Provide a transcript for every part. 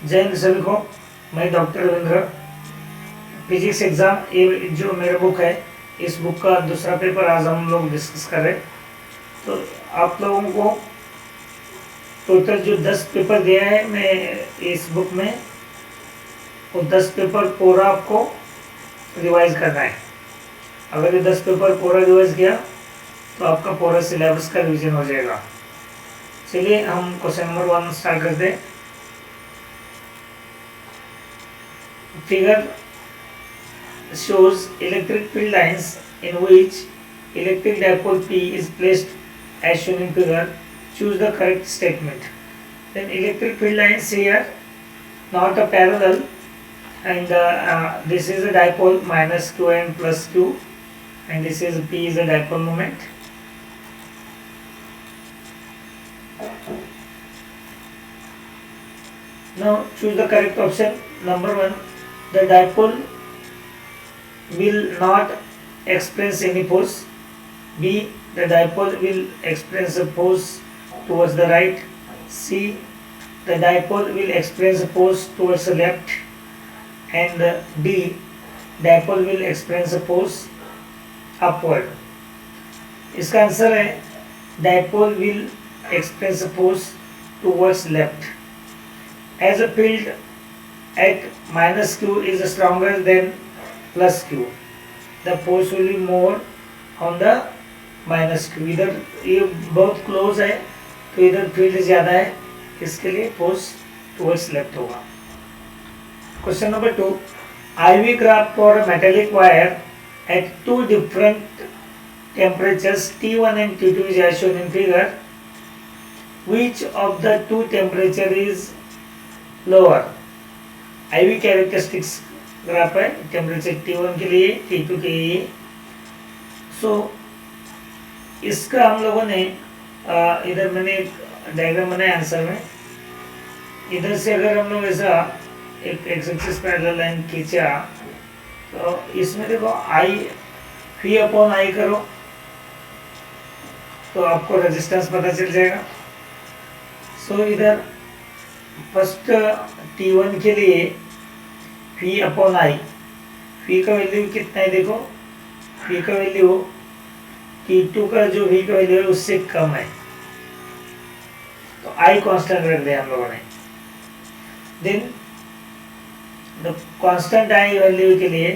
जय हिंद सभी को। मैं डॉक्टर रविंद्र। फिजिक्स एग्ज़ाम ये जो मेरा बुक है, इस बुक का दूसरा पेपर आज हम लोग डिस्कस कर रहे हैं। तो आप लोगों को टोटल जो 10 पेपर दिया है मैं इस बुक में, वो 10 पेपर पूरा आपको रिवाइज करना है। अगर ये 10 पेपर पूरा रिवाइज किया तो आपका पूरा सिलेबस का रिवीजन हो जाएगा। चलिए हम क्वेश्चन नंबर 1 स्टार्ट करते हैं। Figure shows electric field lines in which electric dipole P is placed as shown in figure. Choose the correct statement. Then electric field lines here not a parallel, and this is a dipole minus q and plus q, and this is P is a dipole moment. Now choose the correct option. Number 1, the dipole will not experience any force. B, the dipole will experience a force towards the right. C, the dipole will experience a force towards the left. And D, dipole will experience a force upward. इसका answer है dipole will experience a force towards left. As a field at minus q is stronger than plus q, the force will be more on the minus q. इधर ये बहुत close है तो इधर field ज़्यादा है, इसके लिए फोर्स टुवर्ड्स लेफ्ट होगा। Question number 2, IV graph for a metallic wire at two different temperatures T1 and T2 is as shown in figure. Which of the two temperature is lower? IV characteristics graph है, temperature T1 के लिए, T2 के लिए। सो इसका हम लोगों ने इधर मैंने एक डायग्राम बनाया आंसर में। इधर से अगर हम लोग ऐसा एक एक्स एक्सिस पैरेलल लाइन खींचा तो इसमें देखो आई फी अपॉन आई करो तो आपको रेजिस्टेंस पता चल जाएगा। सो इधर फर्स्ट T1 के लिए फी अपॉन आई, फी का वैल्यू कितना है देखो, फी का वैल्यू T2 का जो फी का वैल्यू है उससे कम है, तो आई कांस्टेंट रख दिया हम लोगों ने। Then the constant I value के लिए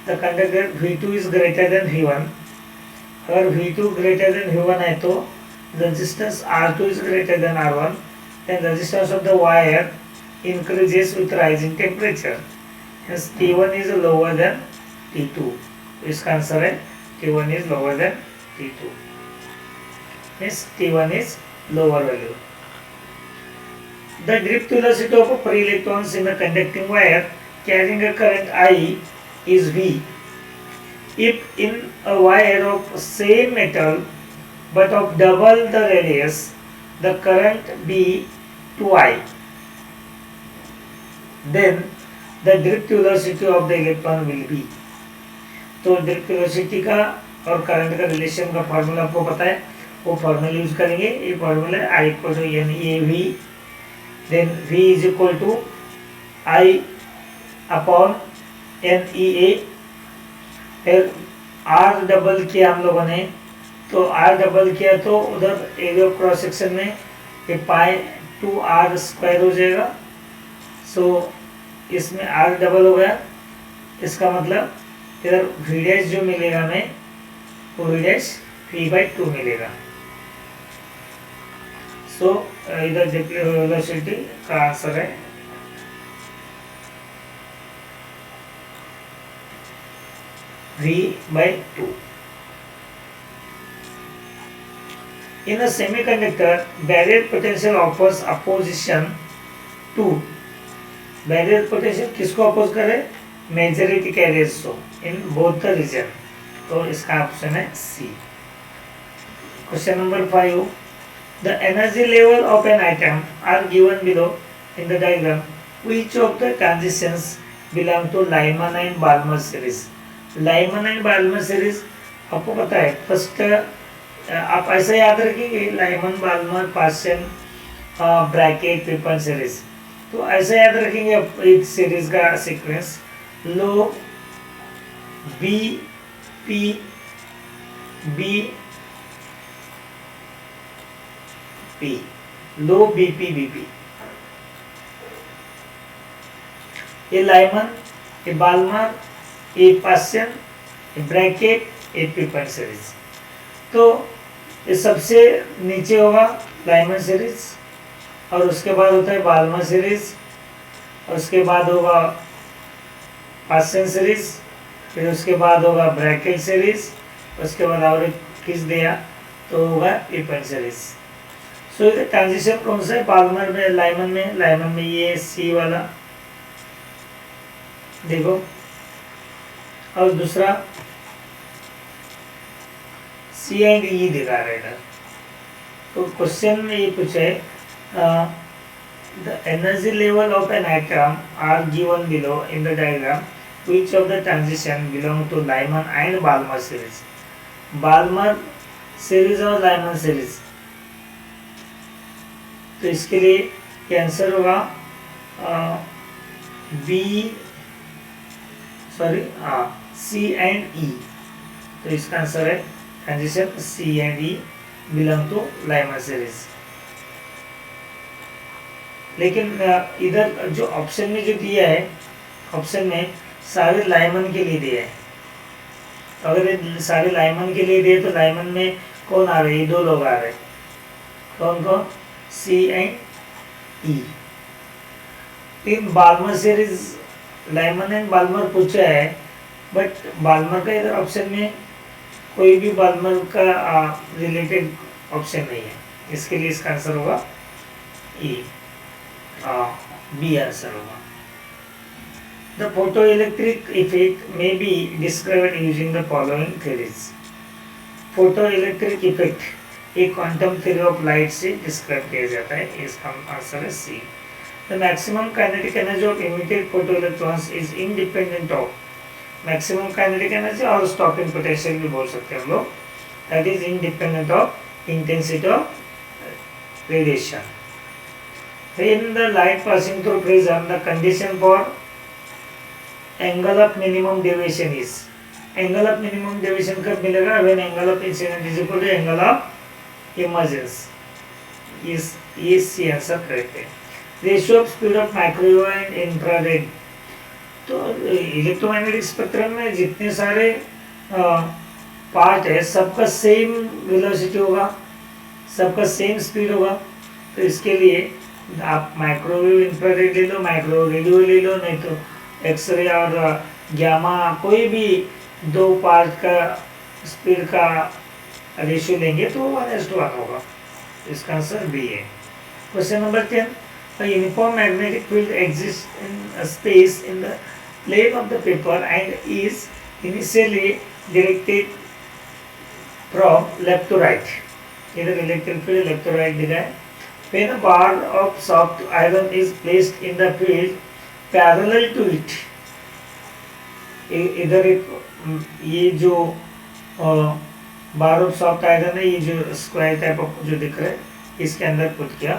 the conductor V2 is greater than V1। अगर V2 ग्रेटर देन V1 है तो resistance R2 is greater than R1, then resistance of the wire increases with rising temperature. Hence T1 is lower than T2. इसका answer है T1 is lower than T2. Means T1 is lower value. The drift velocity of free electrons in a conducting wire carrying a current I is V. If in a wire of same metal but of double the radius, the current be 2I, then the drift velocity of the electron will be. तो drift velocity का और current का relation का formula आपको पता है, वो formula use करेंगे। ये फार्मूला है I equal to NEAV, then V is equal to I upon NEA। फिर R डबल किया हम लोगों ने, तो R डबल किया तो उधर एरिया ऑफ क्रॉस सेक्शन में ये पाई 2R स्क्वायर हो जाएगा। सो इसमें R डबल हो गया, इसका मतलब इधर V डैश जो मिलेगा हमें वो V डैश V/2 मिलेगा। सो इधर वेलोसिटी का आंसर है V/2। In a semiconductor, barrier potential offers opposition to, barrier potential किसको अपोज करे? मेजॉरिटी कैरियर्स को इन बोथ द रीजन। तो इसका ऑप्शन है C. Question number 5, the energy level of an atom are given below in the diagram. Which of the transitions belong to Lyman and Balmer series? Lyman and Balmer series आपको पता है, first आप ऐसा याद रखिए Lyman Balmer Paschen Brackett Pfund series, तो ऐसे याद रखेंगे एक सीरीज का सीक्वेंस, लो बी पी बी पी, लो बी पी बी पी। ये लाइमन, ये बाल्मर, ये पास्सन, ये ब्रैकेट, ये पीपन सीरीज। तो ये सबसे नीचे होगा लाइमन सीरीज, और उसके बाद होता है बाल्मर सीरीज, और उसके बाद होगा पास्सन सीरीज, फिर उसके बाद होगा ब्रैकेट सीरीज, उसके बाद और एक खींच दिया तो होगा पीपन सीरीज। सो ये ट्रांजिशन कौन सा है? बाल्मर में, लाइमन में ये सी वाला देखो, और दूसरा सी एंड ई दिखा रहा है इधर। तो क्वेश्चन में ये पूछा है the energy level of an atom are given below in the diagram, which of the transition belong to Lyman and Balmer series. Balmer series और लाइमन सीरीज, तो इसके लिए ये आंसर होगा सी एंड ई। तो इसका आंसर है transition C and E belong to Lyman series. लेकिन इधर जो ऑप्शन में जो दिया है, ऑप्शन में सारे लाइमन के लिए दिया है। अगर सारे लाइमन के लिए दिए तो लाइमन में कौन आ रहे हैं? ये दो लोग आ रहे हैं, कौन कौन? C and E. In Balmer series Lyman and Balmer पूछा है, बट बाल्मर का इधर ऑप्शन में कोई भी बाल्मर का रिलेटेड ऑप्शन नहीं है, इसके लिए इसका आंसर होगा ई, बी आंसर होगा। The photoelectric effect may be described using the following theories. Photoelectric effect एक क्वांटम थ्योरी ऑफ लाइट से डिस्क्राइब किया जाता है, इसका आंसर है सी। The maximum kinetic energy of emitted photoelectrons is independent of, maximum kinetic energy और stopping potential भी बोल सकते हैं हम लोग, that is independent of intensity of radiation. When the light passing through prism, the condition for angle of minimum deviation is, angle of minimum deviation कब मिलेगा? when angle of incidence is equal to angle of emergence। इस ये C answer correct है। Ratio of speed of microwave and infrared, तो electromagnetic spectrum में जितने सारे part है सबका सेम वेलोसिटी होगा, सबका सेम स्पीड होगा। तो इसके लिए आप माइक्रोवेव इंफ्रारेड ले लो, माइक्रो रेडियो ले लो, नहीं तो एक्सरे और गामा, कोई भी दो पार्ट का स्पीड का रेशियो लेंगे तो 1:1 होगा। इसका आंसर बी है। Question number 10, a uniform magnetic field exists in a space in the plane of the paper and is initially directed from left to right। इधर electric field left to right दिखा है। When a bar of soft iron is placed in the field parallel to it, इधर एक ये जो बार of soft iron है, ये जो स्क्वायर टाइप ऑफ जो दिख रहा है, इसके अंदर पुट किया,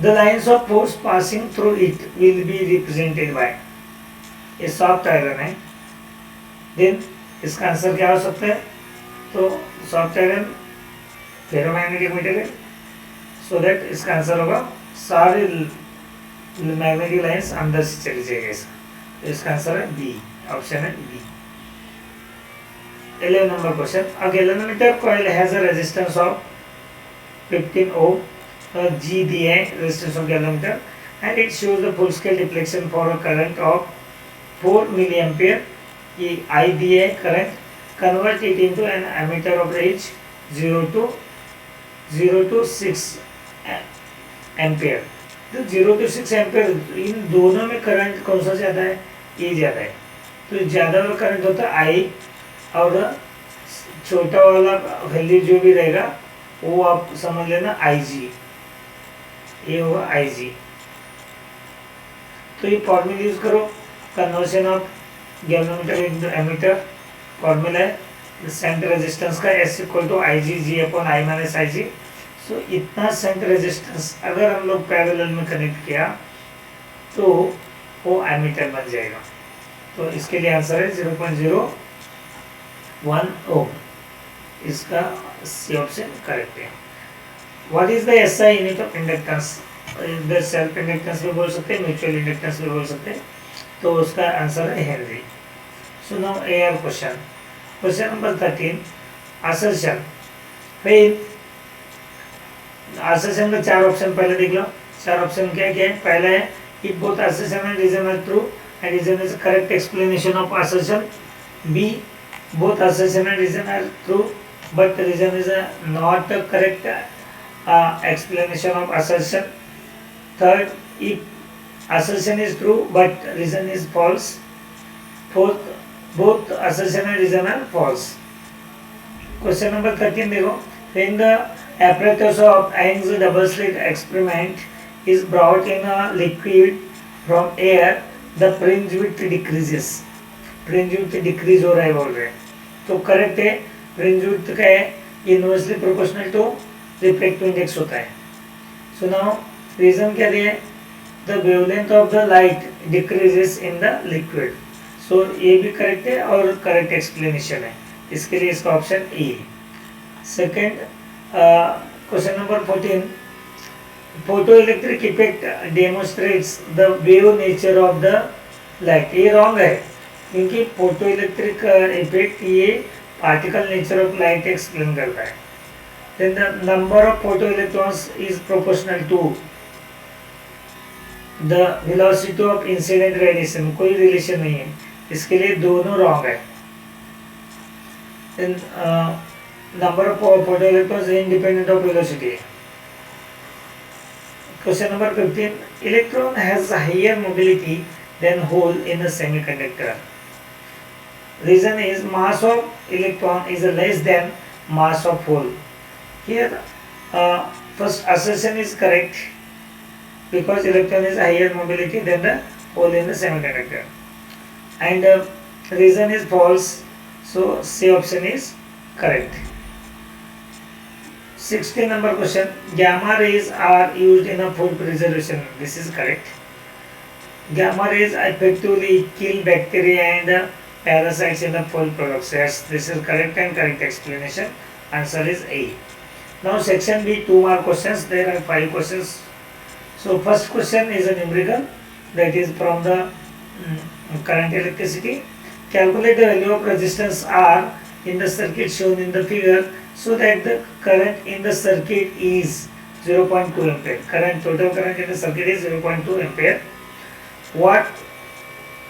the lines of force passing through it will be represented by, ये सॉफ्ट आयरन है। देन इसका आंसर क्या हो सकता है? तो soft iron ferromagnetic material, so that इसका आंसर होगा सारे मैग्नेटिक लाइन्स अंदर से चली जाएगी। इसका आंसर है बी, ऑप्शन है B. 11 number question, a galvanometer coil has a resistance of 15 ohm, G दिया है resistance of galvanometer, and it shows the full scale deflection for a current of 4 milli ampere, ये I दिया है current, convert it into an ammeter of range 0 to 6 ampere. तो 0 to 6 ampere, इन दोनों में current कौन सा ज़्यादा है? ये ज़्यादा है। तो ज़्यादा वाला करंट होता है आई, और छोटा वाला वैल्यू जो भी रहेगा वो आप समझ लेना आई जी, ये होगा आई जी। तो ये फॉर्मूला यूज करो, conversion of galvanometer into ammeter, formula है सेंटर रेजिस्टेंस का S = IG, G/I - IG। So इतना शंट रेजिस्टेंस अगर हम लोग पैरेलल में कनेक्ट किया तो वो एमीटर बन जाएगा। तो इसके लिए आंसर है 0.01 ओम। इसका सी ऑप्शन करेक्ट है। What is the SI unit of inductance? इधर सेल्फ इंडक्टेंस भी बोल सकते हैं, म्यूचुअल इंडक्टेंस भी बोल सकते हैं। तो उसका आंसर है Henry. So now AR question. Question number 13 assertion. फिर असर्शन में 4 ऑप्शन पहले देख लो। 4 ऑप्शन क्या क्या है? पहला है if both assertion and reason are true and reason is a correct explanation of assertion. B, both assertion and reason are true but reason is not a correct explanation of assertion. Third, if assertion is true but reason is false. Fourth, both assertion and reason are false. Question number 13 देखो. When the apparatus of Young's double slit experiment is brought in a liquid from air, the fringe width decreases. Fringe width decrease हो रहा है बोल रहे हैं, तो correct है। fringe width का है inversely proportional to refractive index होता है। सो नाउ रीजन क्या दिया है? The wavelength of the light decreases in the liquid. So ये भी करेक्ट है और करेक्ट एक्सप्लेनेशन है। इसके लिए इसका option A. Second question number 14 photoelectric effect demonstrates the wave nature of the light. ये रॉन्ग है क्योंकि फोटोइलेक्ट्रिक इफेक्ट ये particle nature of light explain करता है। Then the number of photo electrons is proportional to the velocity of incident radiation. कोई relation नहीं है, इसके लिए दोनों रॉन्ग है। Then number of photo electrons independent of velocity. Question number 15. Electron has a higher mobility than hole in a semiconductor. Reason is mass of electron is less than mass of hole. Here, first assertion is correct because electron is higher mobility than the hole in the semiconductor. And reason is false, so C option is correct. 16 number question. Gamma rays are used in a food preservation. This is correct. Gamma rays effectively kill bacteria and parasites in the food products. Yes, this is correct and correct explanation. Answer is A. Now section B, 2 more questions. There are 5 questions. So first question is a numerical, that is from the current electricity. Calculate the value of resistance R in the circuit shown in the figure so that the current in the circuit is 0.2 ampere. Total current in the circuit is 0.2 ampere. What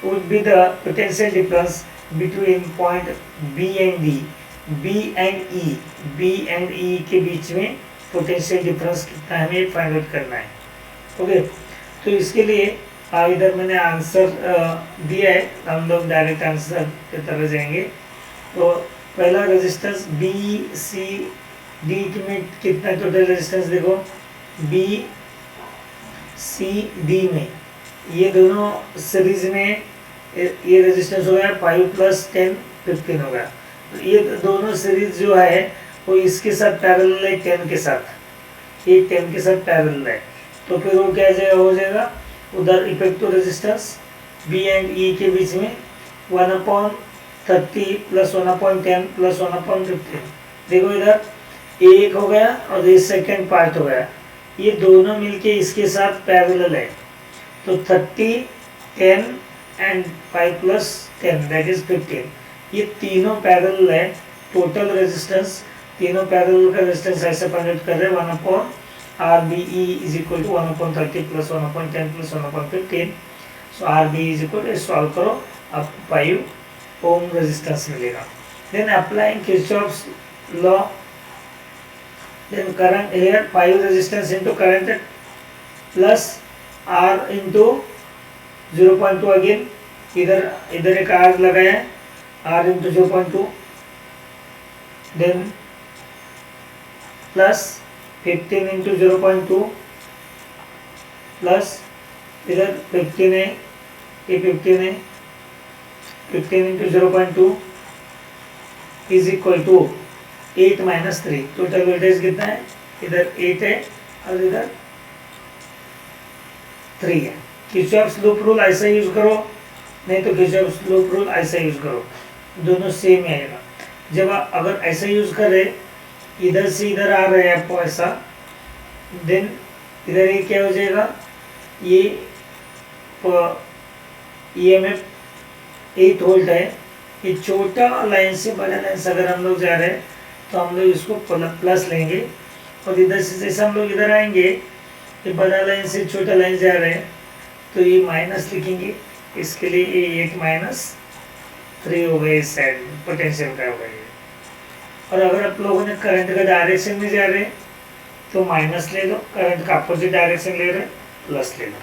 would be the potential difference between point B and D? B and E के बीच में potential difference कितना है, हमें find out करना है। Okay, तो इसके लिए इधर मैंने आंसर दिया है, हम लोग डायरेक्ट आंसर की तरफ जाएंगे। तो पहला रेजिस्टेंस बी सी डी में कितना टोटल रेजिस्टेंस देखो, बी सी डी में ये दोनों सीरीज में ये रेजिस्टेंस हो गया 5 + 10 15 हो गया। तो ये दोनों सीरीज जो है वो इसके साथ पैरेलल है 10 के साथ, ये 10 के साथ पैरेलल है। तो फिर वो क्या हो जाएगा, उधर इफेक्टिव रेजिस्टेंस बी एंड ई के बीच में 1/30 + 1/10 + 1/15। देखो इधर एक हो गया और ये सेकेंड पार्ट हो गया, ये दोनों मिलके इसके साथ पैरेलल है। तो 30 10 एंड 5 + 10 दैट इज 15। ये तीनों पैरेलल है। टोटल रेजिस्टेंस तीनों पैरेलल का रेजिस्टेंस ऐसे फाइंड आउट कर रहे हैं 1/RBE = 1/30 + 1/10 + 1/15। सो RBE = सॉल्व करो, अब 5 ओम रेजिस्टेंस मिलेगा। Then applying Kirchhoff's law, then current here 5 resistance into current plus R into 0.2 again, इधर एक R लगाया है, R into 0.2, then plus 15 into 0.2 plus इधर 15 है, ये 15 है, 15 into 0.2 is equal to 8 - 3। Total voltage कितना है इधर 8 है और इधर 3 है। किरचॉफ्स लूप रूल ऐसा यूज करो, नहीं तो किरचॉफ्स लूप रूल ऐसा यूज करो, दोनों सेम ही आएगा। जब अगर ऐसा यूज करें, इधर से इधर आ रहे हैं आपको ऐसा, देन इधर ये क्या हो जाएगा, ये EMF 8 वोल्ट है। ये छोटा लाइन से बड़ा लाइन से अगर हम लोग जा रहे हैं तो हम लोग इसको प्लस लेंगे, और इधर से जैसे हम लोग इधर आएंगे, ये बड़ा लाइन से छोटा लाइन जा रहे हैं तो ये माइनस लिखेंगे। इसके लिए ये 8 माइनस 3 हो गए, इस साइड पोटेंशियल का हो गया। और अगर आप लोगों ने करंट का डायरेक्शन में जा रहे हैं तो माइनस ले लो, करंट का अपोजिट डायरेक्शन ले रहे हैं प्लस ले लो।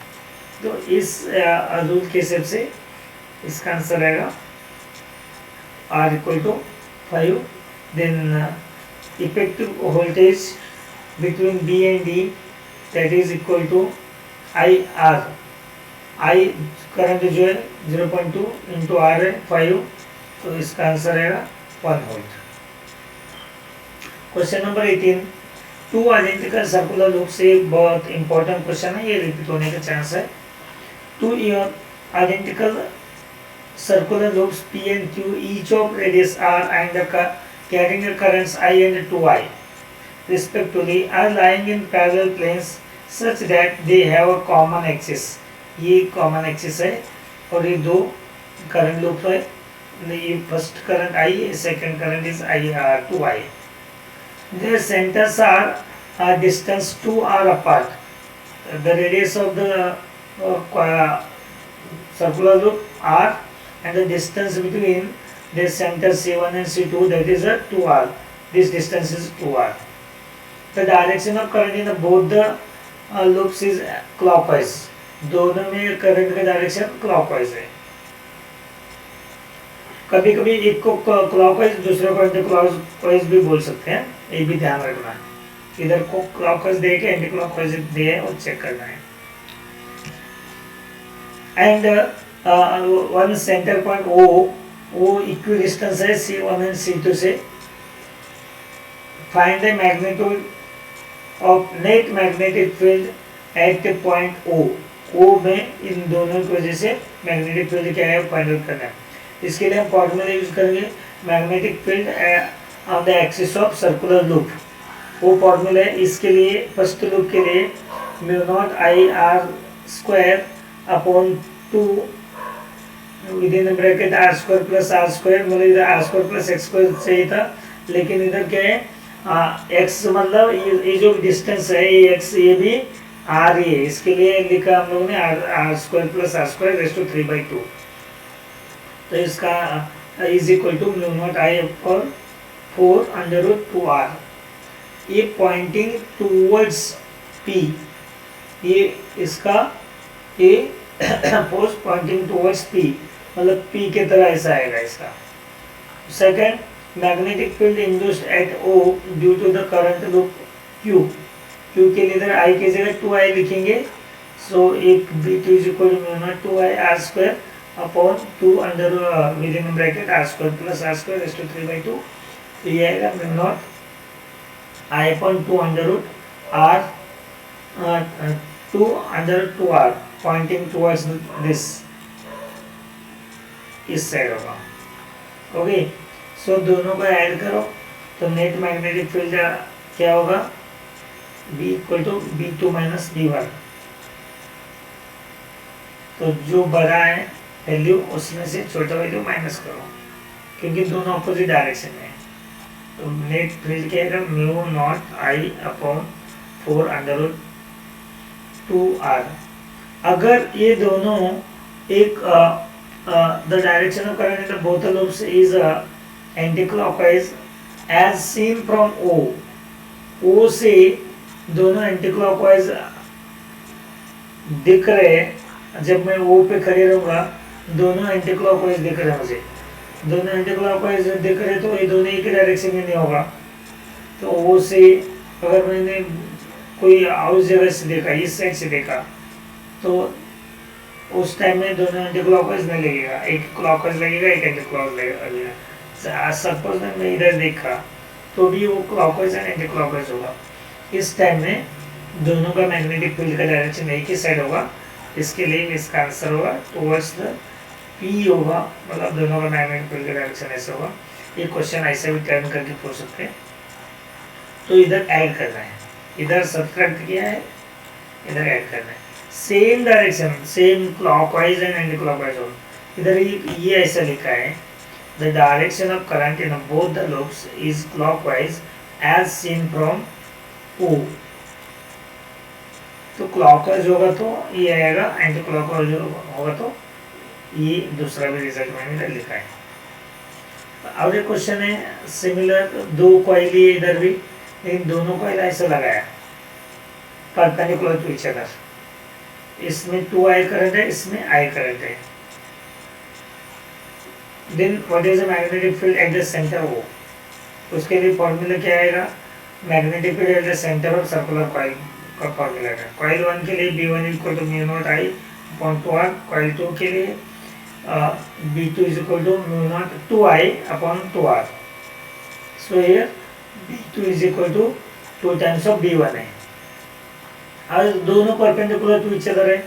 तो इस रूल के हिसाब से इसका आंसर आएगा R equal to 5। Then effective voltage between B and D that is equal to IR। I current जो है 0.2 इंटू R है 5, तो इसका आंसर आएगा 1 volt. Question number 18, two identical circular loop से बहुत इंपॉर्टेंट क्वेश्चन है, ये रिपीट होने का चांस है। Two identical circular loops P and Q, each of radius R and carrying the currents I and 2I respectively, are lying in parallel planes such that they have a common axis। ये common axis है और ये दो current loop है। ये first current I है, second current is I2I। Their centers are distance 2R apart। The radius of the circular loop R and the distance between their centers C1 and C2, that is a 2R. This distance is 2R. The direction of current in both the loops is clockwise। दोनों में current का direction clockwise है। कभी कभी एक को clockwise दूसरे को एंटी क्लॉकवाइज भी बोल सकते हैं, ये भी ध्यान रखना है। इधर को क्लॉकवाइज दे के एंटी क्लॉकवाइज दिए है और चेक करना है। And one centre point O equidistance है C1 एंड C2 से। Find the magnitude of net magnetic field eight point O में इन दोनों की वजह से मैग्नेटिक फील्ड क्या है फाइंड आउट करना है। इसके लिए हम फॉर्मूला यूज करेंगे magnetic field on the axis of circular loop. वो फॉर्मूला है इसके लिए, फर्स्ट लूप के लिए μ0I r² upon 2 within bracket r² plus r², मतलब इधर r² प्लस x² चाहिए था, लेकिन इधर क्या है x, मतलब ये जो डिस्टेंस है ये x, ये भी r ही है, इसके लिए लिखा हम लोगों ने r² plus r² raise to 3/2। तो इसका is equal to μ0I upon 4√2r। ये पॉइंटिंग टूवर्ड्स P, ये इसका ये फोर्स पॉइंटिंग टूवर्ड्स P, मतलब P के तरह ऐसा आएगा इसका। Second, magnetic field induced at O due to the current loop Q। Q के लिए इधर I की जगह 2I लिखेंगे। सो एक B2 is equal to μ0 2I r² upon 2 under within bracket r² plus r² raise to 3/2। तो ये आएगा μ0 I upon 2 √r 2√2r pointing towards this, इस साइड होगा। ओके, सो दोनों को ऐड करो तो नेट मैग्नेटिक फील्ड क्या होगा, B equal to B2 minus B1। तो जो बड़ा है वैल्यू उसमें से छोटा वैल्यू माइनस करो, क्योंकि दोनों अपोजिट डायरेक्शन में है। तो नेट फील्ड क्या है μ0I अपॉन 4√2r। अगर ये दोनों एक the direction of current in the both loops is anti clockwise as seen from O से दोनों एंटी क्लॉकवाइज दिख रहे हैं। जब मैं O पे खड़े रहूंगा दोनों एंटी क्लॉकवाइज दिख रहे हैं, मुझे दोनों एंटी क्लॉकवाइज दिख रहे, तो ये दोनों एक ही डायरेक्शन में नहीं होगा। तो O से अगर मैंने कोई और जगह से देखा, इस साइड से देखा, तो उस टाइम में दोनों एंटी क्लॉकवाइज नहीं लगेगा, एक क्लॉकवाइज लगेगा एक एंटी क्लॉकवाइज लगेगा। सपोज मैं इधर देखा तो भी वो क्लॉकवाइज एंड एंटी क्लॉकवाइज होगा। इस टाइम में दोनों का मैग्नेटिक फील्ड का डायरेक्शन एक ही साइड होगा, इसके लिए इसका आंसर होगा टुवर्ड्स द पी होगा, मतलब दोनों का मैग्नेटिक फील्ड का डायरेक्शन ऐसे होगा। ये क्वेश्चन ऐसे भी टर्न करके पूछ सकते हैं। तो इधर ऐड करना है, इधर सब्ट्रैक्ट किया है, इधर ऐड करना है, same direction, same clockwise and anti clockwise हो। इधर ये ऐसा लिखा है, the direction of current in both the loops is clockwise as seen from O. तो क्लॉकवाइज होगा तो ये आएगा, एंटी क्लॉकवाइज होगा तो ये दूसरा भी रिजल्ट मैंने इधर लिखा है। और एक क्वेश्चन है सिमिलर, दो कॉइल इधर भी, लेकिन दोनों कॉइल ऐसे लगाया परपेंडिकुलर टू ईच अदर, इसमें 2I करंट है, इसमें I करंट है। Then what is the magnetic field at the center O, उसके लिए फॉर्मूला क्या आएगा, magnetic field at the center of circular coil का फॉर्मूला है। कॉइल 1 के लिए B1 equal to mu naught I upon 2R, coil 2 के लिए B2 is equal to mu naught 2I upon 2R। So here B2 is equal to 2 times of B1 है। और दोनों perpendicular to each other है,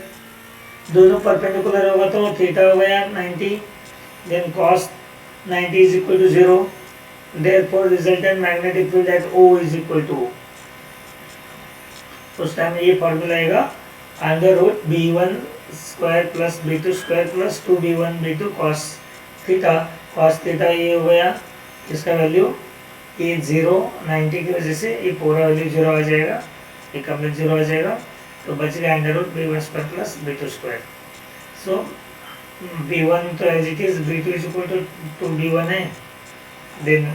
दोनों perpendicular होगा तो theta हो गया 90, then cos 90 is equal to 0, therefore resultant magnetic field at O is equal to, उस टाइम ये फॉर्मूला आएगा under root B1 square plus B2 square plus 2B1 B2 cos theta ये हो गया, इसका वैल्यू ये 0 90 की वजह से ये पूरा वैल्यू 0 आ जाएगा, ये कंप्लीट 0 आ जाएगा, तो बच गया under root B1 square plus B2 square. So B1 तो as it is, B2 is equal to B1 है, then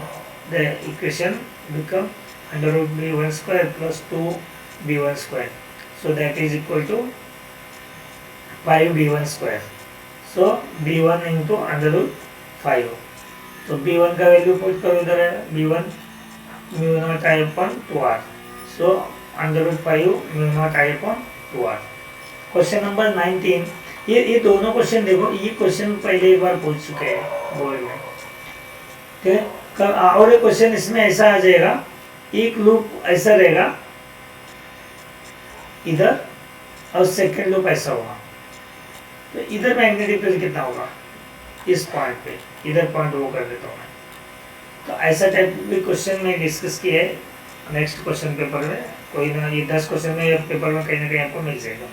the equation become under root B1 square plus 2B1 square, so that is equal to 5B1 square. So B1 into under root 5, तो B1 का value put करो, इधर है B1 mu naught I upon 2R, so under root 5 mu naught I upon 2R। Question number 19, ये दोनों question देखो, ये question पहले एक बार पूछ चुके हैं बोर्ड में, ठीक है। और एक क्वेश्चन इसमें ऐसा आ जाएगा, एक लूप ऐसा रहेगा इधर और सेकंड लूप ऐसा होगा, तो इधर मैग्नेटिक फील्ड कितना होगा इस पॉइंट पे, इधर पॉइंट वो कर देता हूँ मैं। तो ऐसा टाइप भी क्वेश्चन में डिस्कस किया है नेक्स्ट क्वेश्चन पेपर में, कोई ना ये 10 क्वेश्चन में पेपर में कहीं ना कहीं आपको मिल जाएगा।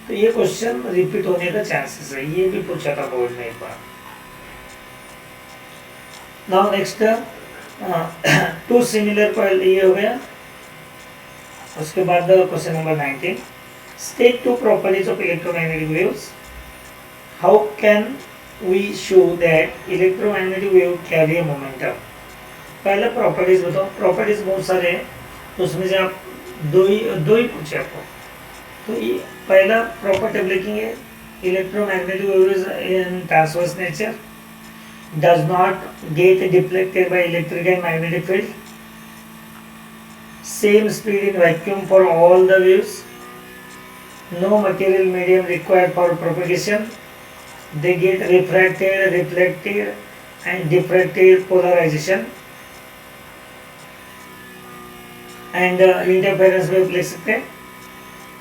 तो ये क्वेश्चन रिपीट होने का चांसेस है, ये भी पूछा था बोर्ड में एक बार। Now next to similar coil, ये हो गया। उसके बाद question number 19, state two properties of electromagnetic waves, how can we show that electromagnetic wave carry a momentum. पहले प्रॉपर्टीज बताओ, प्रॉपर्टीज बहुत सारे हैं, तो उसमें से आप दो ही पूछे आपको। तो ये पहला प्रॉपर्टी लिखेंगे, electromagnetic waves in transverse nature, does not get deflected by electric and magnetic field, same speed in vacuum for all the waves, no material medium required for propagation, they get refracted, reflected and diffracted polarization, and interference wave लिख सकते हैं,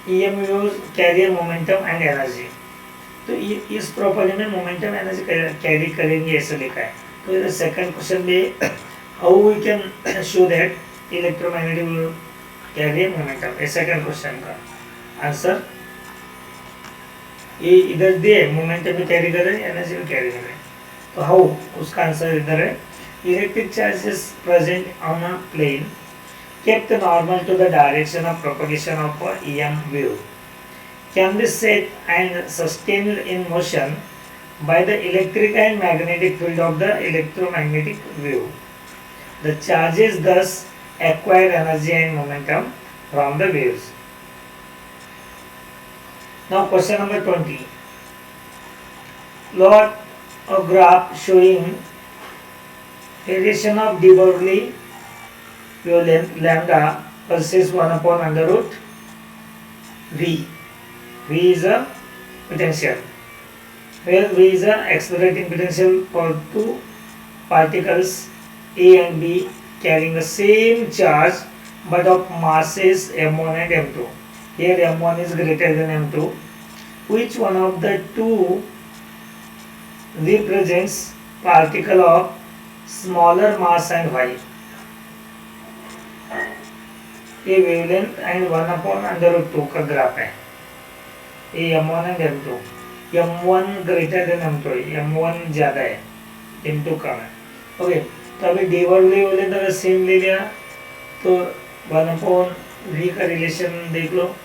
EM waves carry momentum and energy। तो इस property में momentum energy carry करेंगे ऐसा लिखा है। तो इधर सेकंड क्वेश्चन में how we can show that electromagnetic wave carry momentum, ये सेकंड क्वेश्चन का आंसर ये इधर दे, मोमेंटम भी कैरी कर रहे हैं, एनर्जी भी कैरी कर रहे हैं, तो हाउ, उसका आंसर इधर है, electric charges present on a plane kept normal to the direction of propagation of a EM wave can be set and sustained in motion by the electric and magnetic field of the electromagnetic wave. The charges thus acquire energy and momentum from the waves. Now question number 20. Plot a graph showing radiation of de Broglie wavelength lambda versus 1 upon under root V. V is a potential, where V is a accelerating potential for two particles A and B carrying the same charge but of masses m1 and m2. Here m1 is greater than m2. Which one of the two represents particle of smaller mass and y? ये wavelength and 1/√2 का graph है. ये m1 and m2. m1 greater than m2 है, m1 ज़्यादा है, m2 कम है. Okay, तो अभी डी वर्गली वेवलेंथ अगर सेम ले लिया तो 1/v का रिलेशन देख लो.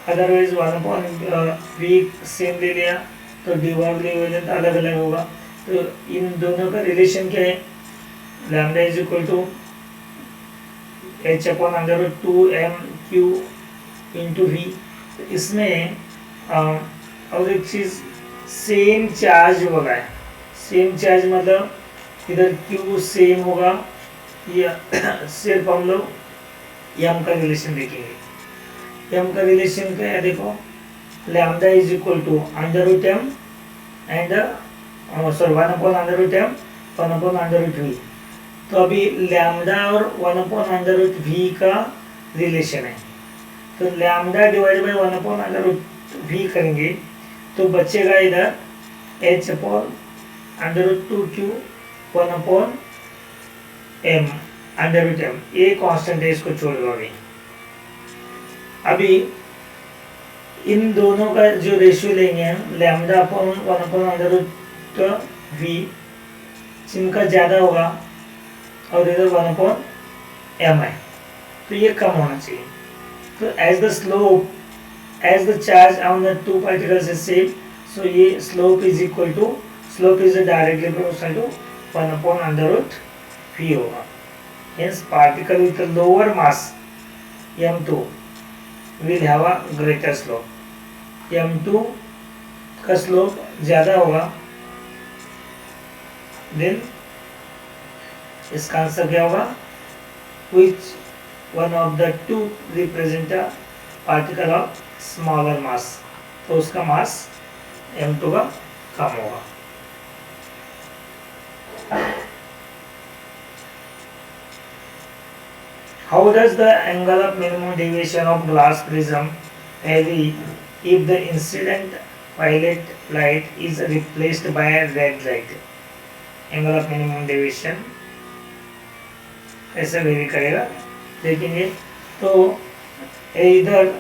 अदरवाइज 1/v सेम ले लिया तो डी वर्गली वेवलेंथ अलग अलग होगा. तो इन दोनों का रिलेशन क्या है? Lambda is equal to h/√2m/q into v. इसमें और एक चीज़ सेम चार्ज बोला है. सेम चार्ज मतलब इधर q सेम होगा या सिर्फ हम लोग m का रिलेशन देखेंगे. m का रिलेशन क्या है? देखो, lambda is equal to √m and 1/√m 1/√v. तो अभी लैम्डा और 1/√v का रिलेशन है. तो लैम्डा डिवाइड बाय 1/√v करेंगे तो बचेगा इधर h/√2q 1/m. ये कांस्टेंट है, इसको छोड़ दो. अभी इन दोनों का जो रेशियो लेंगे हम, लैम्डा अपॉन 1/√v, जिनका ज़्यादा होगा और इधर 1/m है, तो ये कम होना चाहिए. तो as the charge on the two particles is same, so ये slope is directly proportional to 1/√v होगा. Hence particle with a lower mass m2 will have a greater slope. m2 का स्लोप ज़्यादा होगा. देन इसका answer क्या होगा? Which one of the two represent a particle of smaller mass? तो उसका मास m2 का कम होगा. How does the angle of minimum deviation of glass prism vary if the incident violet light is replaced by a red light? Angle of minimum deviation ऐसे very करेगा, देखेंगे. तो इधर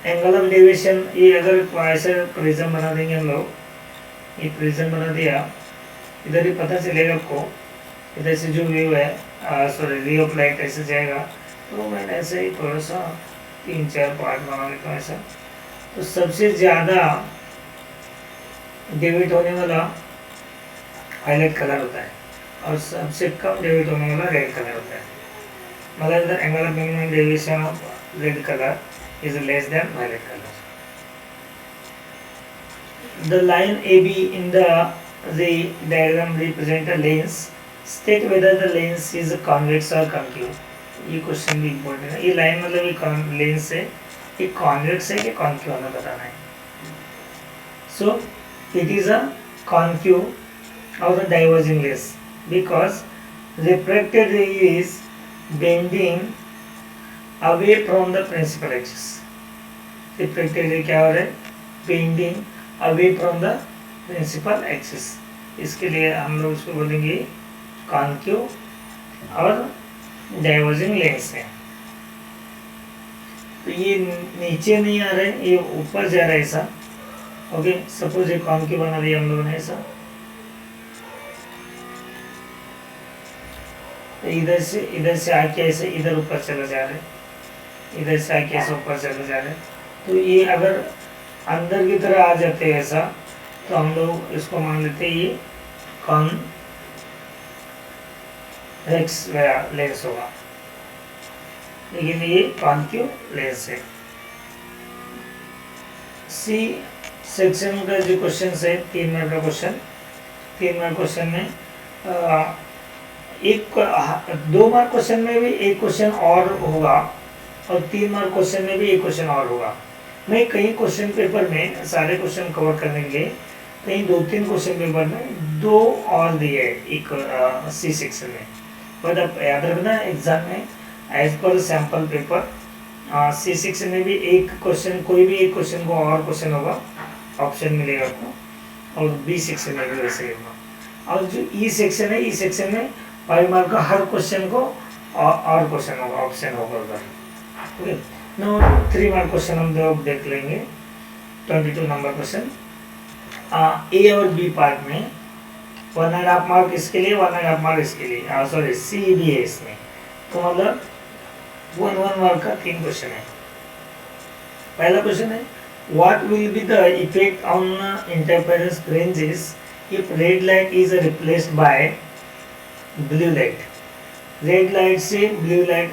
angle of deviation, ये अगर ऐसे प्रिज्म बना देंगे हम लोग, ये प्रिज्म बना दिया, इधर ही पता चलेगा आपको. इधर से जो व्यू है, रे ऑफ लाइट ऐसे जाएगा. तो मैंने ऐसे ही थोड़ा सा 3-4 पार्ट बना लेता हूँ ऐसा. तो सबसे ज़्यादा डेविएट होने वाला वायलेट कलर होता है और सबसे कम डेविएट होने वाला रेड कलर होता है. मतलब the angle of minimum deviation of red colour is less than violet colour. The line AB in the diagram represent a lens. State whether the lens is convex or concave. ये question भी important है. ये line मतलब ये lens है, ये convex है कि कॉन्केव हमें बताना है. So it is a concave और the diverging lens because refracted ray is bending away from the principal axis. Refracted ray क्या हो रहा है? Bending away from the principal axis. इसके लिए हम लोग उसको बोलेंगे कॉन्केव और डाइवर्जिंग लेंस है. तो ये नीचे नहीं आ रहा है, ये ऊपर जा रहा है ऐसा. ओके, सपोज ये कॉन्केव बना दिया हम लोगों ने ऐसा. तो इधर से आके ऐसे इधर ऊपर चला जा रहा है, इधर से आके ऐसे ऊपर चला जा रहा है. तो ये अगर अंदर की तरह आ जाते हैं ऐसा, तो हम लोग इसको मान लेते हैं ये कॉन्वेक्स लेंस होगा. लेकिन ये कॉन्केव लेंस है. सी सेक्शन का जो क्वेश्चन है 3 मार्क का क्वेश्चन. 3 मार्क क्वेश्चन में 2 मार्क क्वेश्चन में भी एक क्वेश्चन और होगा और 3 मार्क क्वेश्चन में भी एक क्वेश्चन और होगा. मैं कई क्वेश्चन पेपर में सारे क्वेश्चन कवर करने के लिए कहीं 2-3 क्वेश्चन पेपर में 2 और दिए एक सी सेक्शन में. बट अब याद रखना एग्जाम में as per sample paper. C section में भी एक क्वेश्चन, कोई भी एक क्वेश्चन को और क्वेश्चन होगा, ऑप्शन मिलेगा आपको, और बी सेक्शन में भी वैसे ही होगा। और जो ई सेक्शन है, ई सेक्शन में 5 मार्क का हर क्वेश्चन को और क्वेश्चन होगा, ऑप्शन होगा उधर। ओके, नो 3 मार्क क्वेश्चन हम लोग देख लेंगे। 22 नंबर क्वेश्चन ए और बी पार्ट में 1.5 मार्क इसके लिए, 1.5 मार्क इसके लिए, सॉरी सी भी है इसमें, तो मतलब 1 मार्क का 3 क्वेश्चन है। पहला क्वेश्चन है what will be the effect on interference fringes if red light is replaced bye blue light. Red light से ब्लू लाइट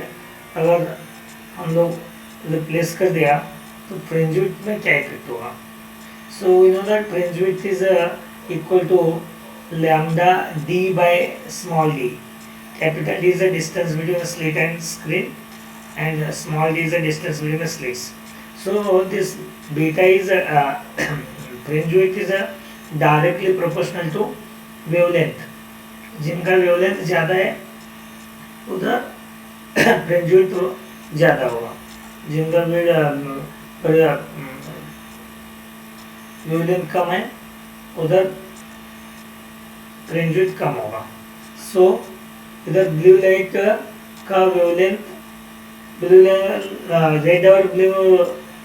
अगर हम लोग रिप्लेस कर दिया तो फ्रिंज विड्थ में क्या इफेक्ट होगा। So we know that fringe width is equal to lambda d by small d. Capital D is the distance between a slit and screen, and small d is the distance between the slits. So this beta is fringe width is directly proportional to wavelength. जिनका wavelength ज़्यादा है उधर fringe width ज़्यादा होगा, जिनका wavelength कम है उधर fringe width कम होगा। सो इधर ब्लू लाइट का वेवलेंथ, रेड और ब्लू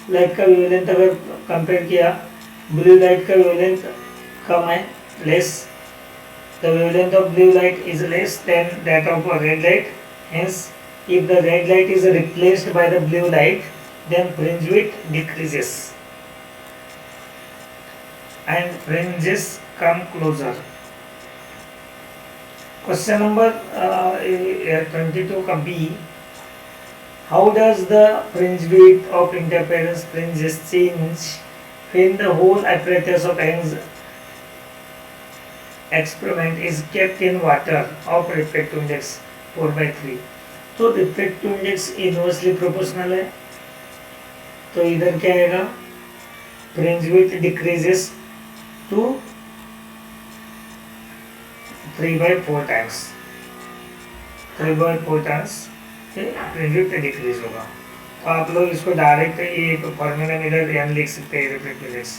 लाइट का वेवलेंथ अगर कंपेयर किया, ब्लू लाइट का वेवलेंथ कम है, less, the wavelength of blue light is less than that of red light, hence if the red light is replaced by the blue light then fringe width decreases and fringes come closer. Question number 22 का B, how does the fringe width of interference fringes change when the whole apparatus of Young's experiment is kept in water of refractive index 4/3। तो refractive index inversely proportional है, तो इधर क्या आएगा, fringe width decreases to 3/4 times, 3/4 times fringe width decrease होगा। तो आप लोग इसको डायरेक्ट ये फॉर्मूला में इधर एन लिख सकते हैं, रिफ्लेक्टिव इंडेक्स,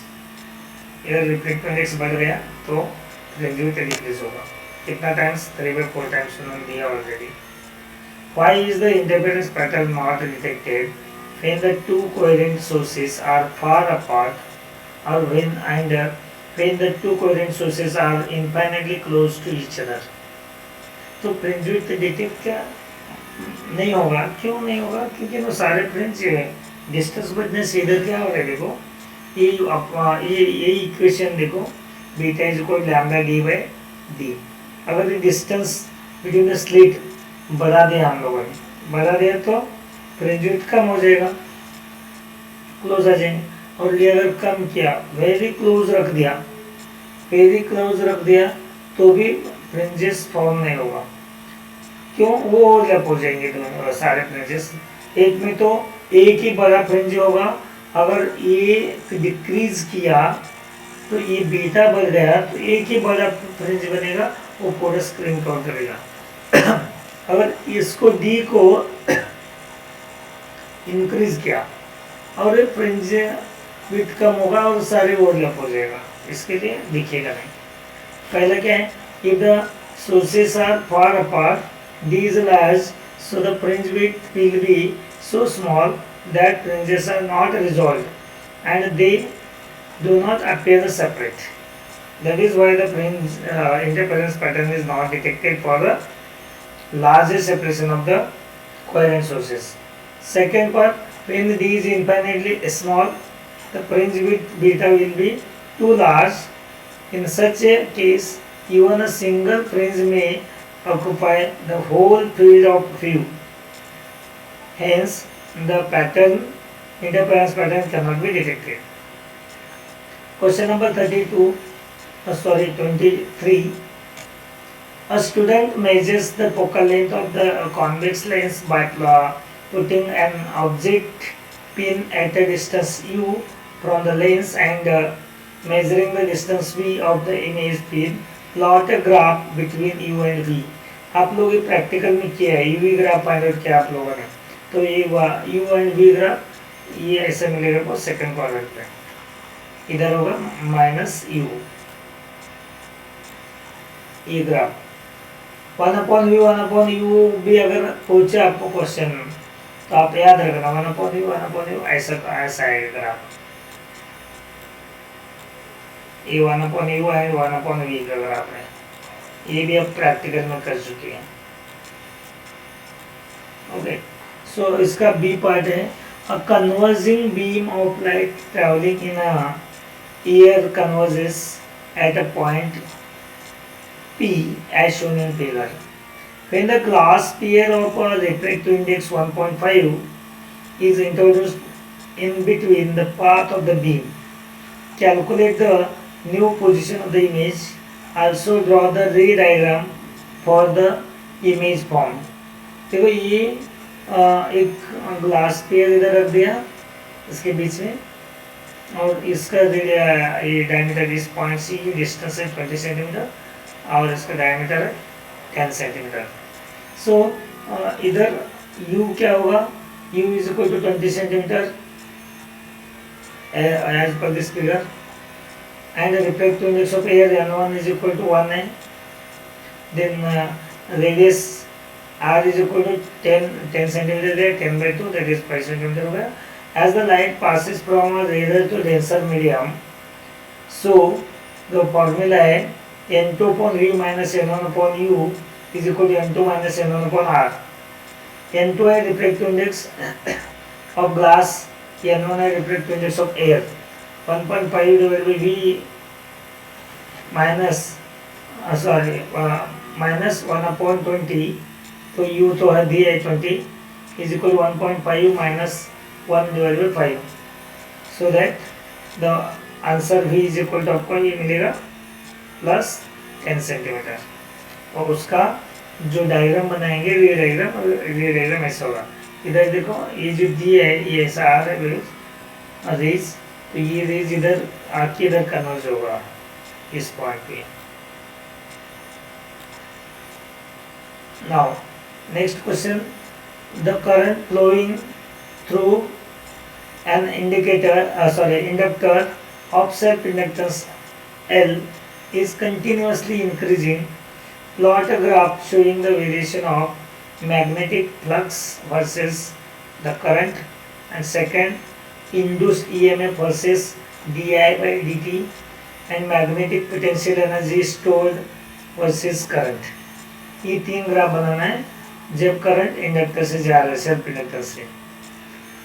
इधर रिफ्लेक्टिव इंडेक्स बढ़ गया तो फ्रिंज विड्थ डिक्रीज होगा। कितना टाइम्स, 3/4 टाइम्स उन्होंने दिया already. Why is the interference pattern not detected when the two coherent sources are far apart और when the two coherent sources are infinitely close to each other। तो fringe width detect नहीं होगा, क्यों नहीं होगा, क्योंकि वो सारे फ्रिंज डिस्टेंस बढ़ने से इधर क्या हो रहा है, देखो ये इक्वेशन देखो, beta is equal lambda d by d. अगर ये डिस्टेंस बिटवीन द स्लिट बढ़ा दिया हम लोगों ने, बढ़ा दिया तो फ्रिंज विड्थ कम हो जाएगा, क्लोज आ जाएंगे, और ये अगर कम किया, वेरी क्लोज रख दिया, वेरी क्लोज रख दिया तो भी फ्रिंजेस फॉर्म नहीं होगा। क्यों, वो ओवरलैप हो जाएंगे दोनों सारे फ्रिंजेस। एक में तो एक ही बड़ा फ्रिंज होगा, अगर ये डिक्रीज किया तो ये बीटा बढ़ गया तो एक ही बड़ा फ्रिंज बनेगा, वो पूरा स्क्रीन कवर करेगा। अगर इसको डी को इंक्रीज किया और फ्रिंज विड्थ कम होगा और सारे ओवरलैप हो जाएगा, इसके लिए दिखेगा नहीं। पहला क्या है, if the sources are far apart, d is large, so the fringe width will be so small that fringes are not resolved and they do not appear separate. That is why the fringe interference pattern is not detected for the larger separation of the coherent sources. Second part, when D is infinitely small, the fringe width beta will be too large. In such a case, even a single fringe may occupy the whole field of view. Hence, the interference pattern cannot be detected. Question number 23. A student measures the focal length of the convex lens by putting an object pin at a distance u from the lens and measuring the distance v of the image pin. Plot a graph between u and v आप लोग ये practical में किया है, UV graph find out किया आप लोगों ने, तो ये यू एंड वी ग्राफ ये ऐसे मिलेगा आपको सेकंड क्वाड्रेंट पे, इधर होगा माइनस यू, ये ग्राफ 1/v 1/u भी अगर पूछे आपको क्वेश्चन तो आप याद रखना 1/v ऐसा ऐसा है ग्राफ, ये 1/u है 1/v का ग्राफ है, ये भी आप प्रैक्टिकल में कर चुके हैं। ओके, सो इसका बी पार्ट है, a converging beam of light travelling in a air converges at a point P as shown in figure. When the glass pair of a refractive index 1.5 is introduced in between the path of the beam, calculate the new position of the image. Also draw the ray diagram for the image formed. देखो ये एक glass pair इधर रख दिया इसके बीच में, और इसका ये डायमीटर इस पॉइंट से ये डिस्टेंस है 20 सेंटीमीटर और इसका डायमीटर है 10 सेंटीमीटर। सो इधर u क्या होगा, u is equal to 20 centimetre as per this figure, and refractive index of air n1 is equal to 1 है, then radius r is equal to 10 centimetre है, 10/2 दैट इज 5 सेंटीमीटर हो गया। As the light passes from a rare to denser medium, so the formula है n2/v minus n1/u is equal to n2 minus n1/r. n2 है refractive index of glass, n1 है refractive index of air। 1.5 divided by v minus minus 1/20, तो u तो है दिया है 20 is equal to 1.5 minus 1 divided by 5, so that the answer v is equal to आपको ये मिलेगा प्लस 10 सेंटीमीटर। और उसका जो डायग्राम बनाएंगे रे डायग्राम ऐसा होगा, इधर देखो ये जो दिया है ये ऐसा आ रहा है रेज, तो ये रेज इधर आके इधर कन्वर्ज होगा इस पॉइंट पे। Now next question, the current flowing through an inductor of self inductance L is continuously increasing. Plot a graph showing the variation of magnetic flux versus the current, and second induced EMF versus di by dt, and magnetic potential energy stored versus current। ये तीन graph बनाना है जब current inductor से जा रहा है self inductor से।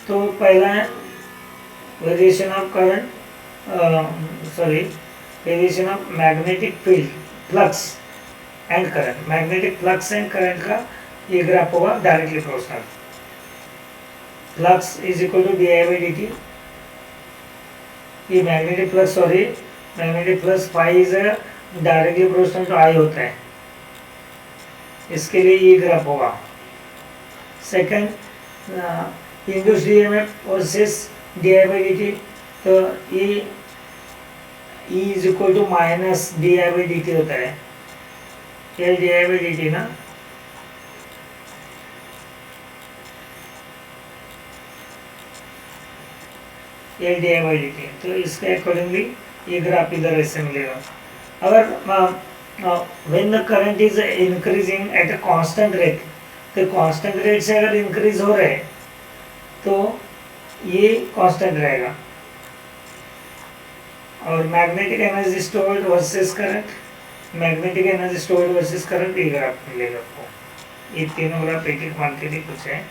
तो पहला है variation of current variation of magnetic field flux and current. Magnetic flux and current का ये ग्राफ होगा directly proportional. Flux is equal to D I by D T, ये magnetic flux phi is directly proportional to I होता है, इसके लिए ये graph होगा। Second induced EMF versus D I by D T, तो ये E is equal to minus D I by D T होता है, L D I by D T ना, L D I by D T, तो इसके accordingly ये graph इधर ऐसे मिलेगा। अगर when the current is increasing at a constant rate, तो कांस्टेंट रेट से अगर इंक्रीज हो रहे तो ये कांस्टेंट रहेगा। और magnetic energy stored versus current, magnetic energy stored versus current ये ग्राफ मिलेगा आपको। ये तीनों ग्राफ एक एक क्वांटिटी कुछ है।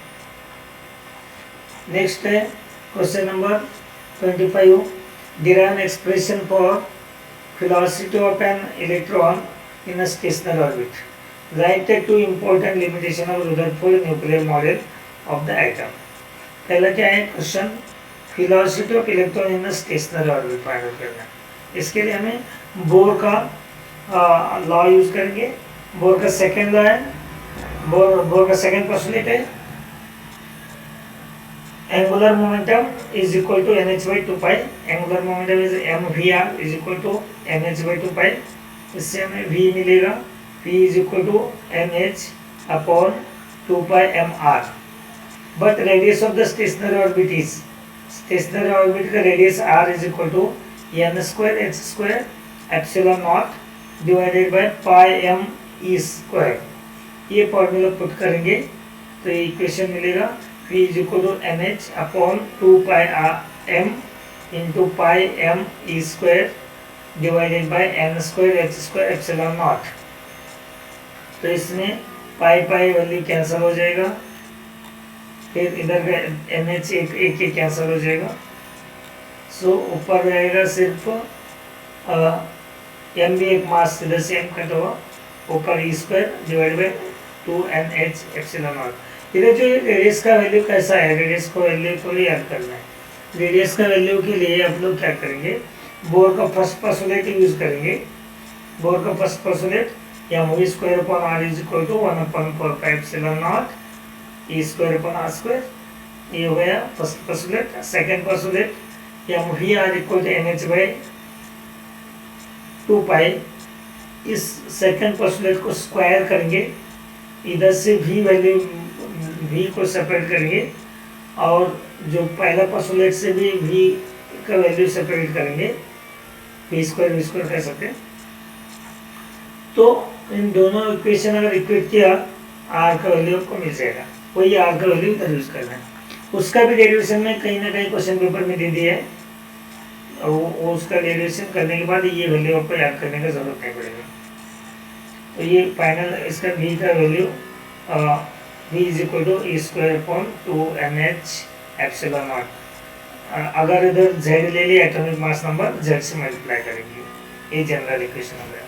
नेक्स्ट है question number 25, derive an expression for velocity of an electron in a stationary orbit. Write the two important limitation of Rutherford nuclear model of the atom. पहला क्या है question, velocity of electron in stationary orbit find out करना है। इसके लिए हमें Bohr का law use करेंगे। बोर का सेकंड लॉ है, बोर का सेकंड पोस्टुलेट है, angular momentum is equal to NH/2 pi. Angular momentum is mvr is equal to NH/2 pi. इससे हमें v मिलेगा P is equal to mh upon 2 pi mr. But radius of the stationary orbit is, stationary orbit का radius r is equal to n square h square epsilon naught divided by pi m e square. ये formula put करेंगे तो ये equation मिलेगा P is equal to mh upon 2 pi m into pi m e square divided by n square h square epsilon naught. तो इसमें पाई pi value cancel हो जाएगा, फिर इधर का एन एच एक कैंसिल हो जाएगा. सो ऊपर रहेगा सिर्फ एम भी एक मास इधर से एम कट होगा, ऊपर E square divide by 2NH epsilon naught. इधर जो रेडियस का वैल्यू कैसा है, रेडियस को वैल्यू को याद करना है. रेडियस का वैल्यू के लिए आप लोग क्या करेंगे, बोर का फर्स्ट पोस्टुलेट यूज करेंगे. बोर का first postulate m v square upon r is equal to 1 upon 4 pi epsilon naught e square upon r square. ये हो गया first postulate. Second postulate m v r equal to nh by 2 pi. इस second postulate को square करेंगे, इधर से v value v को separate करेंगे और जो पहला पोस्टुलेट से भी v का वैल्यू सेपरेट करेंगे, v स्क्वायर कह सकते हैं. तो इन दोनों इक्वेशन अगर इक्वेट किया r का वैल्यू आपको मिल जाएगा. वही r का वैल्यू इधर यूज करना है. उसका भी डेरिवेशन में कहीं ना कहीं क्वेश्चन पेपर में दे दिया है, वो उसका डेरिवेशन करने के बाद ये वैल्यू आपको याद करने की जरूरत नहीं पड़ेगी. तो ये फाइनल इसका v का value v is equal to e square upon 2NH epsilon naught. अगर इधर z ले लिया एटॉमिक मास नंबर, z से मल्टीप्लाई करेंगे. ये जनरल इक्वेशन हो गया.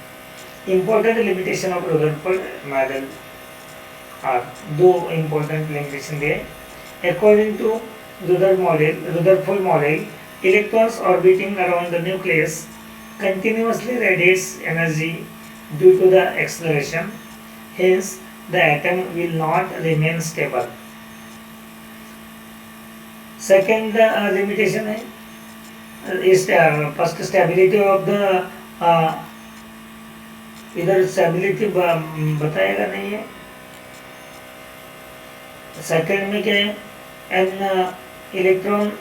Important limitation of Rutherford model are दो important limitation दिए. According to Rutherford model, electrons orbiting around the nucleus continuously radiates energy due to the acceleration. Hence, the atom will not remain stable. Second limitation is first stability of the इधर stability बताएगा नहीं है. Second में क्या है, an electron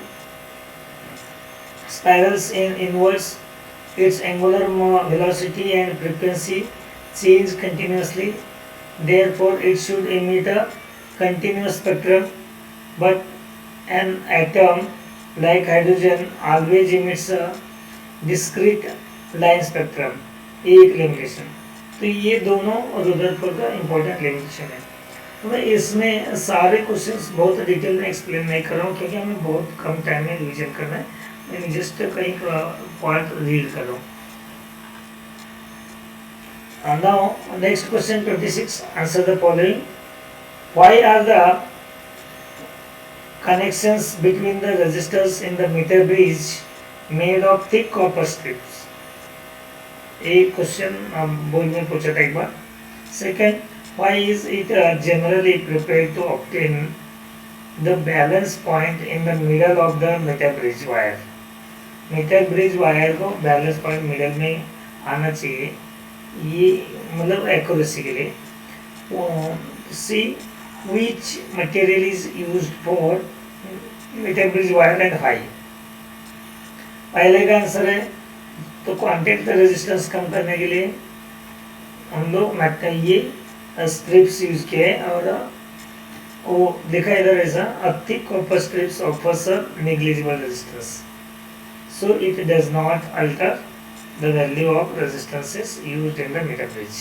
spirals inwards, its angular velocity and frequency change continuously. Therefore, it should emit a continuous spectrum. But an atom like hydrogen always emits a discrete line spectrum. एक limitation. तो ये दोनों Rutherford का important limitation है. तो मैं इसमें सारे क्वेश्चंस बहुत डिटेल में एक्सप्लेन नहीं कर रहा हूँ क्योंकि हमें बहुत कम टाइम में रिविजन करना है. मैं जस्ट कहीं पॉइंट रीड कर रहा हूँ. Now next question 26. Answer the following. Why are the connections between the resistors in the meter bridge made of thick copper strips? एक क्वेश्चन बोर्ड में पूछा था एक बार. Second, why is it generally prepared to obtain the balance point in the middle of the meter bridge wire? meter bridge wire को balance point middle में आना चाहिए, ये मतलब एक्यूरेसी के लिए. सी which material is used for meter bridge wire and why? पहले का आंसर है तो कॉन्टैक्ट रेजिस्टेंस कम करने के लिए हम लोग ये स्ट्रिप्स यूज किए हैं और वो देखा इधर ऐसा thick copper strips offers a negligible resistance, so it does not alter the value of resistances used in the meter bridge.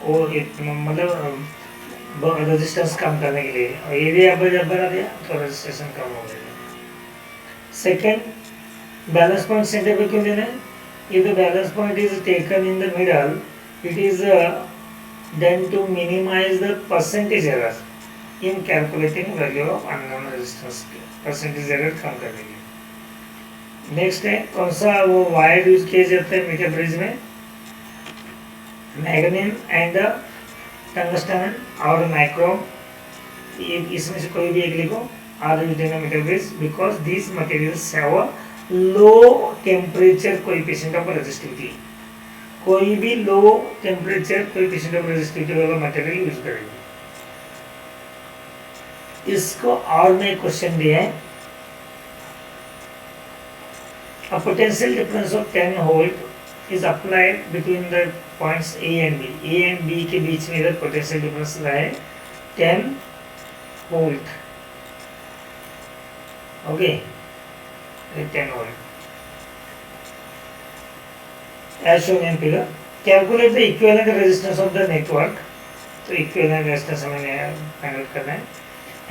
वो मतलब रेजिस्टेंस कम करने के लिए, और एरिया जब बना दिया तो रेजिस्टेंस कम हो गया. सेकेंड, बैलेंस पॉइंट सेंटर पे क्यों लेना है? If the balance point is taken in the middle, it is done to minimize the percentage error in calculating value of unknown resistance. percentage error कम करने के लिए. नेक्स्ट है कौन सा वो वायर यूज किया जाता है मीटर ब्रिज में? मैग्नीम एंड टंगस्टन और नाइक्रोम. इसमें से कोई भी एक लिखो. Are used in metre bridge because these materials have a low temperature coefficient of resistivity. कोई भी low temperature coefficient of resistivity वाला मटेरियल यूज करेंगे। इसको और में एक क्वेश्चन दिया है, a potential difference of 10 volt is applied between the points A and B. A and B के बीच में इधर पोटेंशियल डिफरेंस रहा है 10 volt. Okay, 10 volt as shown in figure. Calculate the equivalent resistance of the network. तो equivalent resistance हमें find out करना है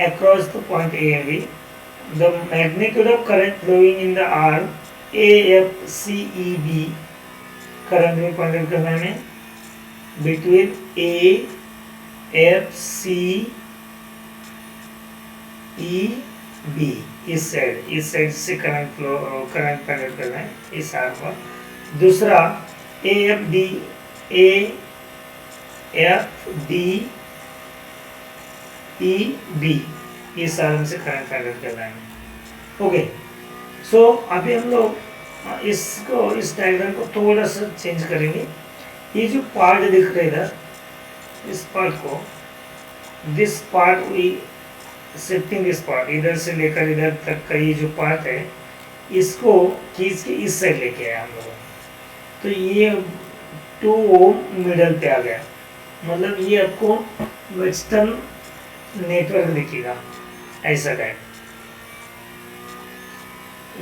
across the point A and B. The magnitude of current flowing in the arm AFCEB current में find out करना है between AFCEB, इस side से current find out करना है इस आर्म पर। दूसरा AFD EB, इस आर्म से करंट फाइंड आउट करना है। ओके, सो अभी हम लोग इसको इस डायग्राम को थोड़ा सा चेंज करेंगे। ये जो पार्ट दिख रहा है इधर, इस पार्ट को, this part we shifting this part, इधर से लेकर इधर तक का ये जो पार्ट है इसको खींच के इस साइड लेके आए हम लोग। तो ये 2 ओम मिडल पे आ गया, मतलब ये आपको वेस्टर्न नेटवर्क दिखेगा ऐसा टाइप।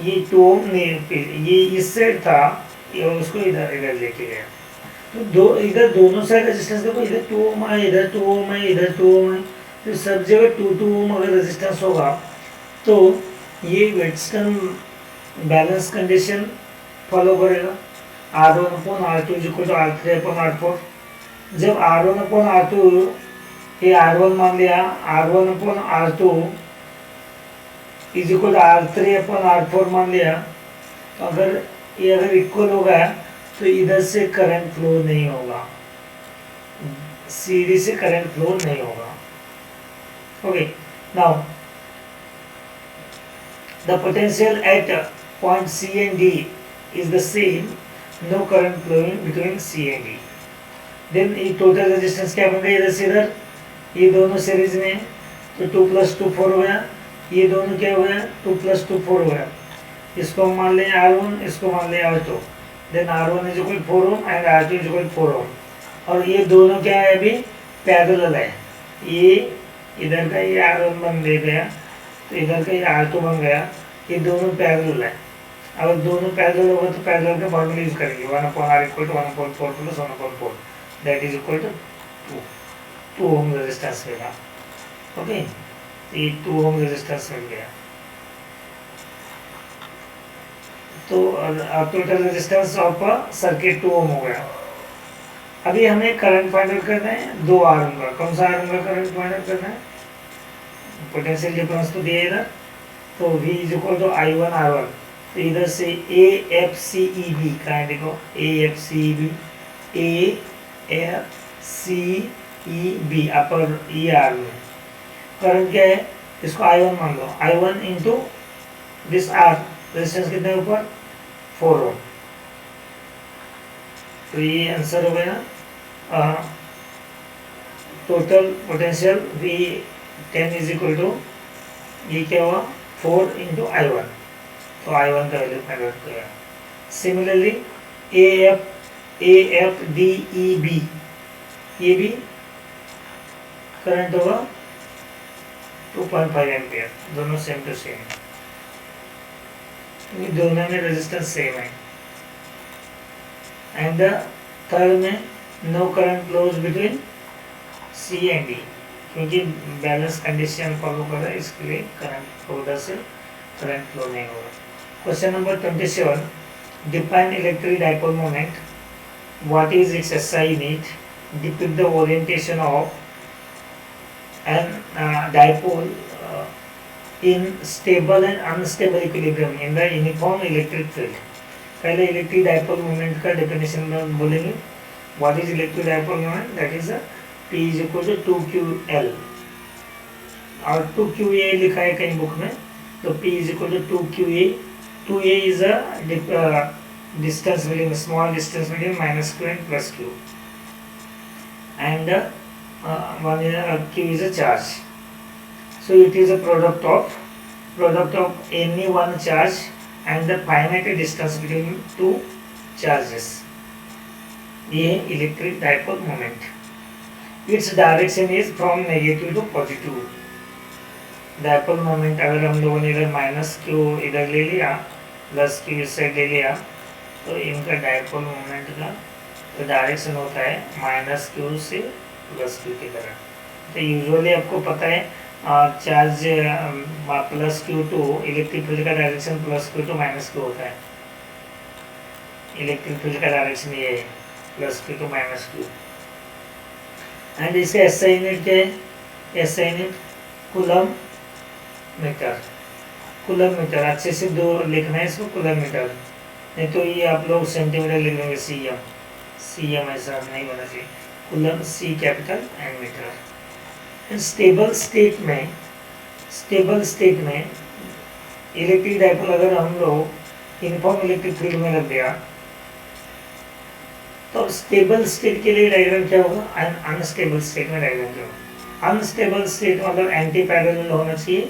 ये 2 ओम ये इस साइड था, ये उसको इधर लेके गया। तो इधर दोनों साइड रेजिस्टेंस देखो, इधर 2 ओम है, इधर 2 ओम है, इधर 2 ओम है। तो सब जगह 2 ओम अगर रेजिस्टेंस होगा तो ये वेस्टर्न बैलेंस कंडीशन फॉलो करेगा। R1/R2 = R3/R4। जब R1/R2 ये R1 मान लिया, R1/R2 = R3/R4 मान लिया, तो अगर इक्वल होगा तो इधर से करंट फ्लो नहीं होगा, सीधी से करंट फ्लो नहीं होगा। Okay, now the potential at point C and D is the same, no current flowing between C and D. Then ये टोटल रेजिस्टेंस क्या बन गया इधर से इधर, ये दोनों सीरीज में, तो 2 + 2 4 हो गया। ये दोनों क्या हो गया, 2 + 2 4 हो गया। इसको मान लें R1, इसको मान लें R2। देन R1 = 4 ohm and R2 = 4 ohm. और ये दोनों क्या है, अभी पैरेलल है। ये इधर का ये R1 बन गया, तो इधर का ये R2 बन गया। ये दोनों पैरेलल है। अगर दोनों पैरेलल होगा तो पैरेलल का फॉर्मूला यूज करेंगे, 1/R = 1/4 + 1/4, that is equal to 2 ohm resistance मिला। ओके, ये 2 ओम रेजिस्टेंस मिल गया। तो total resistance of circuit 2 ohm हो गया। अभी हमें करंट फाइंड आउट करना है 2 आर्म का। कौन सा आर्म का करंट फाइंड आउट करना है, पोटेंशियल डिफरेंस तो दिया इधर, तो V = I1/R1। तो इधर से AFCEB का है, देखो AFCEB अपर ई आर्म में करंट क्या है, इसको I1 मान लो। I1 into this R, resistance कितने ऊपर 4 ओम। तो ये आंसर हो गया। टोटल पोटेंशियल V10 = ये क्या हुआ 4 × I1, तो I1 का वैल्यू फाइंड आउट किया। सिमिलरली AFDEB, ये भी करंट होगा 2.5 एम्पियर, दोनों सेम टू सेम, दोनों में रेजिस्टेंस सेम है। एंड द थर्ड में no current flows between C and D, क्योंकि बैलेंस कंडीशन फॉलो कर रहा है, इसके लिए करंट उधर से करंट फ्लो नहीं होगा। Question number 27, define electric dipole moment, what is its SI unit, depict the orientation of an dipole in stable and unstable equilibrium in the uniform electric field. पहले इलेक्ट्रिक डाइपोल मोमेंट का definition में बोलेंगे। What is electric dipole moment, that is P = 2qL, और 2qa लिखा है कहीं book में, तो P = 2qa। 2a is distance between small distance between minus q and plus q, and one q is a charge. So it is a product of any one charge and the finite distance between two charges. ये electric dipole moment. Its direction is from negative to positive. Dipole moment अगर हम लोगों ने इधर minus Q इधर ले लिया, plus Q इस साइड ले लिया, तो इनका डाइपोल मोमेंट का तो डायरेक्शन होता है माइनस क्यू से प्लस क्यू की तरह. तो यूजुअली आपको पता है charge plus Q to electric field का direction plus Q to minus Q होता है. इलेक्ट्रिक फील्ड का डायरेक्शन ये है plus Q to minus Q. And इसका एसआई यूनिट क्या है? SI unit coulomb metre. Coulomb metre अच्छे से दो लिखना है इसको, कूलम मीटर. नहीं तो ये आप लोग सेंटीमीटर लिख देंगे, सीएम. सीएम ऐसा नहीं होना चाहिए. Coulomb C capital and metre. Stable state में इलेक्ट्रिक डाइपोल अगर हम लोग यूनिफॉर्म इलेक्ट्रिक फील्ड में रख दिया तो स्टेबल स्टेट के लिए डायग्राम क्या होगा? अनस्टेबल स्टेट में डायग्राम क्या होगा? अनस्टेबल स्टेट मतलब एंटी पैरेलल होना चाहिए.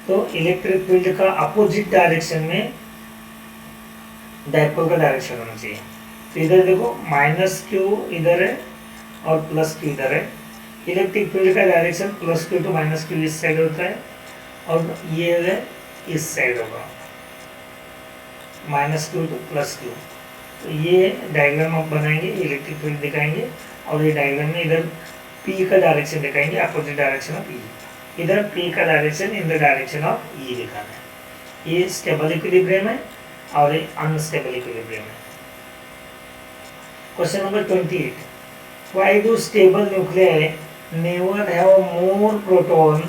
तो इलेक्ट्रिक फील्ड का अपोजिट डायरेक्शन में डाइपोल का डायरेक्शन होना चाहिए. तो इधर देखो माइनस क्यू इधर है और प्लस क्यू इधर है. इलेक्ट्रिक फील्ड का direction plus Q to minus q इस साइड होता है और ये है इस साइड होगा, minus q to plus q. तो ये डायग्राम आप बनाएंगे, इलेक्ट्रिक फील्ड दिखाएंगे और ये डायग्राम में इधर पी का डायरेक्शन दिखाएंगे, अपोजिट डायरेक्शन ऑफ ई. इधर पी का direction in the direction of E दिखाना है. ये स्टेबल इक्विलिब्रियम है और ये अनस्टेबल इक्विलिब्रियम है. Question number 28. Why do stable nuclei never have more proton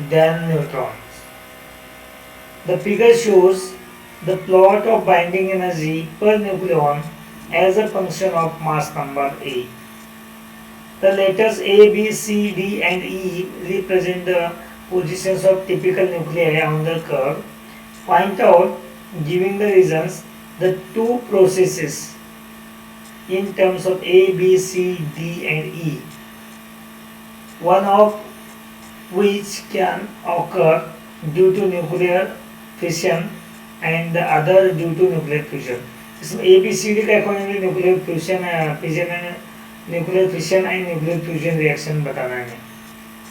than neutrons? The figure shows the plot of binding energy per nucleon as a function of mass number A. The letters A, B, C, D and E represent the positions of typical nuclei on the curve. Point out, giving the reasons, the two processes in terms of A, B, C, D and E, one of which can occur due to nuclear fission and the other due to nuclear fusion. इसमें ABCD का accordingly nuclear fusion nuclear fission and nuclear fusion reaction बताना है.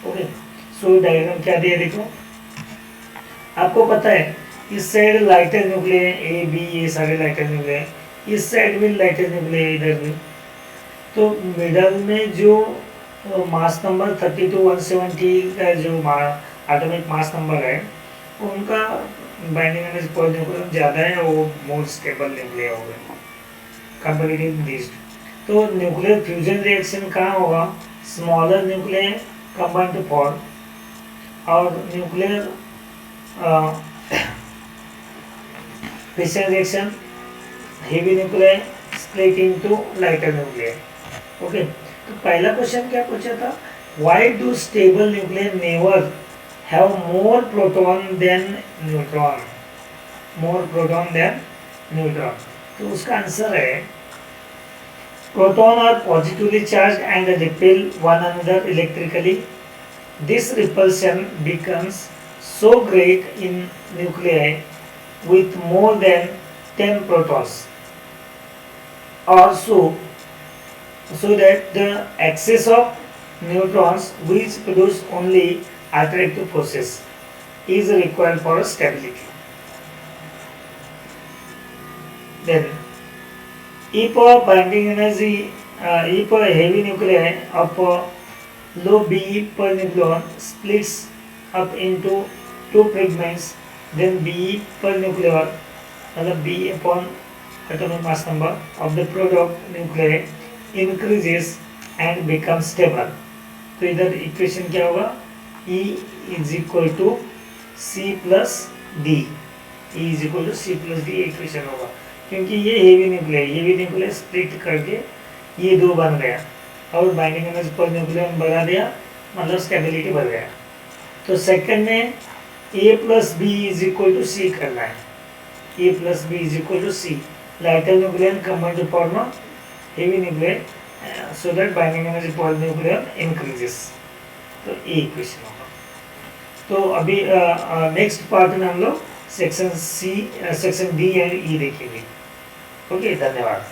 Okay, सो diagram क्या दिया देखो. आपको पता है इस side lighter nuclear A B, ये सारे लाइटर न्यूक्लियर, इस साइड भी लाइटर न्यूक्लियर, इधर भी. तो मिडल में जो मास नंबर 32 170 का जो एटॉमिक मास नंबर है उनका बाइंडिंग एनर्जी पर न्यूक्लियन ज़्यादा है, वो मोर स्टेबल न्यूक्लियर हो गए कंपैरेटिव दिस. तो न्यूक्लियर फ्यूजन रिएक्शन कहाँ होगा? Smaller nuclear combine to form और nuclear fission reaction heavy nuclear split into lighter nuclear. Okay, तो पहला क्वेश्चन क्या पूछा था? Why do stable nuclear never have more proton than neutron? More proton than neutron. तो उसका आंसर है proton are positively charged and repel one another electrically. This repulsion becomes so great in nuclei with more than 10 protons or so that the excess of neutrons which produce only attractive forces is required for stability. Then, if a binding energy, if a heavy nuclei of low B per nucleon splits up into two fragments, then B per nucleon, मतलब B upon atomic mass number of the product nuclei increases and becomes stable. तो इधर equation क्या होगा? E is equal to C plus D. E is equal to C plus D equation होगा, क्योंकि ये heavy nuclear split करके ये दो बन गया और बाइंडिंग एनर्जी पर न्यूक्लियर बढ़ा दिया, मतलब स्टेबिलिटी बढ़ गया. तो सेकंड में A plus B is equal to C करना है. A plus B is equal to C. lighter nucleon combine to form a heavy nucleon, so that binding energy for nucleon increases. तो ये equation होगा. तो अभी next part में हम लोग सेक्शन डी एंड ई देखेंगे. ओके, धन्यवाद.